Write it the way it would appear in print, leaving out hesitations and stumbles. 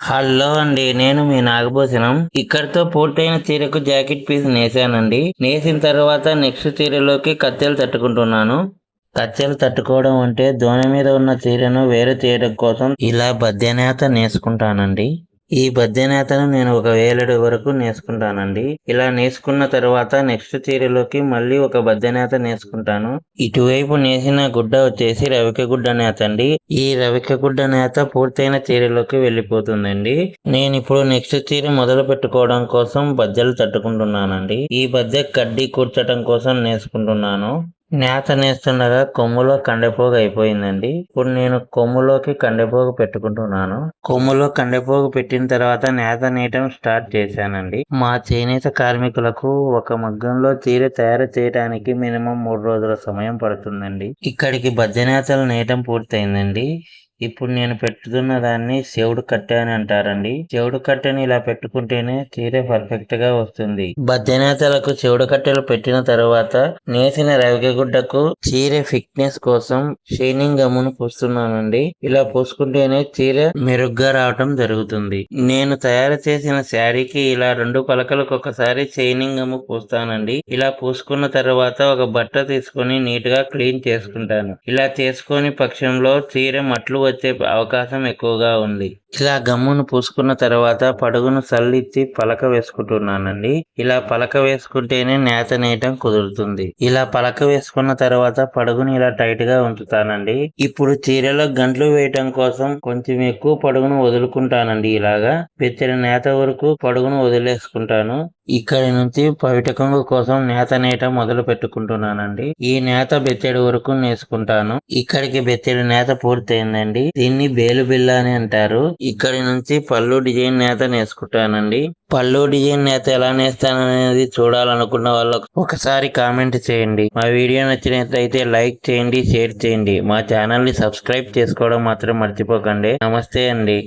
Hello అండి, నేను మీ నాగభూషణం. ఇక్కడితో పూర్తయిన చీరకు జాకెట్ పీస్ నేసానండి. నేసిన తర్వాత నెక్స్ట్ చీరలోకి కత్తెలు తట్టుకుంటున్నాను. కత్తెలు తట్టుకోవడం అంటే దోణి మీద ఉన్న చీరను వేరు చేయడం కోసం ఇలా బద్దెనేత నేసుకుంటానండి. ఈ బద్దెనేతను నేను ఒక వేలెడు వరకు నేసుకుంటానండి. ఇలా నేసుకున్న తర్వాత నెక్స్ట్ చీరలోకి మళ్ళీ ఒక బద్దెనేత నేసుకుంటాను. ఇటువైపు నేసిన గుడ్డ వచ్చేసి రవిక గుడ్డ నేత అండి. ఈ రవిక గుడ్డ నేత పూర్తయిన చీరలోకి వెళ్ళిపోతుందండి. నేను ఇప్పుడు నెక్స్ట్ చీర మొదలు పెట్టుకోవడం కోసం బద్దెలు తట్టుకుంటున్నానండి. ఈ బద్దె కడ్డీ కూర్చటం కోసం నేసుకుంటున్నాను. నేత నేస్తుండగా కొమ్ములో కండెపోగు అయిపోయిందండి. ఇప్పుడు నేను కొమ్ములోకి కండెపోగు పెట్టుకుంటున్నాను. కొమ్ములో కండెపోగు పెట్టిన తర్వాత నేత నేయటం స్టార్ట్ చేశానండి. మా చేనేత కార్మికులకు ఒక మగ్గంలో చీర తయారు చేయడానికి మినిమం 3 రోజుల సమయం పడుతుందండి. ఇక్కడికి బద్దెనేతలు నేయటం పూర్తయిందండి. ఇప్పుడు నేను పెట్టుతున్న దాన్ని చెవుడు కట్టె అని అంటారండి. చెవుడు కట్టెని ఇలా పెట్టుకుంటేనే చీర పర్ఫెక్ట్ గా వస్తుంది. బద్దెనేతలకు చెవుడు కట్టెలు పెట్టిన తర్వాత నేసిన రవిక గుడ్డకు చీర ఫిట్నెస్ కోసం షైనింగ్ గమ్మును పూస్తున్నానండి. ఇలా పూసుకుంటేనే చీర మెరుగ్గా రావటం జరుగుతుంది. నేను తయారు చేసిన శారీకి ఇలా 2 పలకలకు ఒకసారి షైనింగ్ గమ్ము పూస్తానండి. ఇలా పూసుకున్న తర్వాత ఒక బట్ట తీసుకొని నీట్ గా క్లీన్ చేసుకుంటాను. ఇలా చేసుకొని పక్షంలో చీర మట్లు వచ్చే అవకాశం ఎక్కువగా ఉంది. ఇలా గమ్మును పూసుకున్న తర్వాత పడుగును సల్లిచ్చి పలక వేసుకుంటున్నానండి. ఇలా పలక వేసుకుంటేనే నేత నేయటం కుదురుతుంది. ఇలా పలక వేసుకున్న తర్వాత పడుగుని ఇలా టైట్ గా ఉంచుతానండి. ఇప్పుడు చీరలో గంట్లు వేయటం కోసం కొంచెం ఎక్కువ పడుగును వదులుకుంటానండి. ఇలాగా బెచ్చడి నేత వరకు పడుగును వదిలేసుకుంటాను. ఇక్కడి నుంచి పవిట కొంగు కోసం నేత నేయటం మొదలు పెట్టుకుంటున్నానండి. ఈ నేత బెచ్చడి వరకు నేసుకుంటాను. ఇక్కడికి బెచ్చడి నేత పూర్తయిందండి. దీన్ని బేలు బిల్ల అని అంటారు. ఇక్కడి నుంచి పళ్ళు డిజైన్ నేత నేసుకుంటానండి. పళ్ళు డిజైన్ నేత ఎలా నేస్తాననేది చూడాలనుకున్న వాళ్ళకు ఒకసారి కామెంట్ చేయండి. మా వీడియో నచ్చినట్లయితే లైక్ చేయండి, షేర్ చేయండి. మా ఛానల్ ని సబ్స్క్రైబ్ చేసుకోవడం మాత్రం మర్చిపోకండి. నమస్తే అండి.